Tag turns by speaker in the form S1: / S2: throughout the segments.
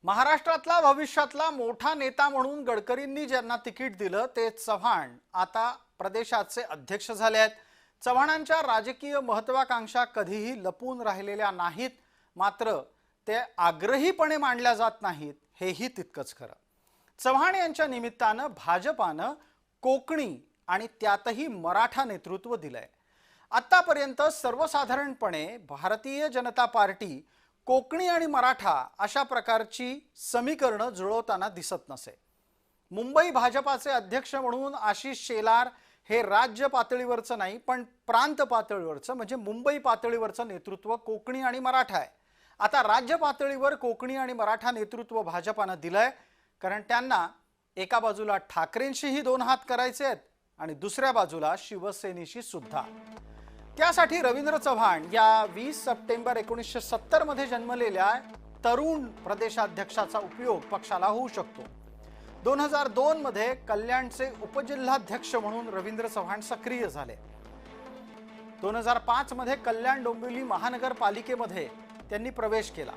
S1: महाराष्ट्रातला भविष्यातला मोठा नेता म्हणून गडकरींनी ज्यांना तिकीट दिलं ते चव्हाण आता प्रदेशाचे अध्यक्ष झाले आहेत। चव्हाणांच्या राजकीय महत्त्वाकांक्षा कधीही लपून राहिलेल्या नाहीत, मात्र ते आग्रहीपणे मांडल्या जात नाहीत हेही तितकंच खरं। चव्हाण यांच्या निमित्तानं भाजपानं कोकणी आणि त्यातही मराठा नेतृत्व दिलंय। आतापर्यंत सर्वसाधारणपणे भारतीय जनता पार्टी कोकणी आणि मराठा अशा प्रकारची समीकरणं जुळवताना दिसत नसे। मुंबई भाजपाचे अध्यक्ष म्हणून आशिष शेलार हे राज्य पातळीवरचं नाही पण प्रांत पातळीवरचं म्हणजे मुंबई पातळीवरचं नेतृत्व कोकणी आणि मराठा आहे। आता राज्य पातळीवर कोकणी आणि मराठा नेतृत्व भाजपानं दिलंय, कारण त्यांना एका बाजूला ठाकरेंशीही दोन हात करायचे आहेत आणि दुसऱ्या बाजूला शिवसेनेशी सुद्धा। त्यासाठी रवींद्र चव्हाण या 20 सप्टेंबर 1970 मध्ये जन्मलेल्या तरुण प्रदेशाध्यक्षाचा उपयोग पक्षाला होऊ शकतो। 2002 मध्ये कल्याणचे उपजिल्हाध्यक्ष म्हणून रवींद्र चव्हाण सक्रिय झाले। 2005 मध्ये कल्याण डोंबिवली महानगरपालिकेमध्ये त्यांनी प्रवेश केला।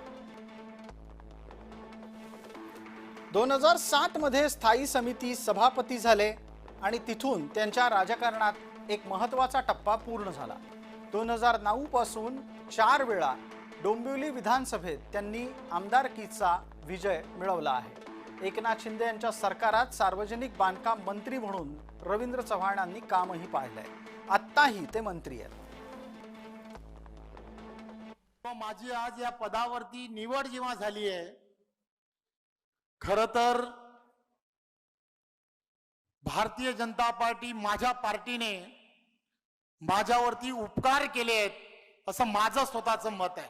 S1: 2007 मध्ये स्थायी समिती सभापती झाले आणि तिथून त्यांच्या राजकारणात एक महत्त्वाचा टप्पा पूर्ण झाला। 2009 पासून 4 वेळा डोंबिवली विधानसभेत त्यांनी आमदारकीचा विजय मिळवला आहे। एकनाथ शिंदे यांच्या सरकारात सार्वजनिक बांधकाम मंत्री म्हणून रवींद्र चव्हाणांनी कामही पाहिलंय। आत्ताही ते मंत्री आहेत।
S2: माझी आज या पदावरती निवड जेव्हा झाली आहे, खरं तर भारतीय जनता पार्टी माझ्या पार्टीने माझ्यावरती उपकार केले आहेत असं माझं स्वतःचं मत आहे।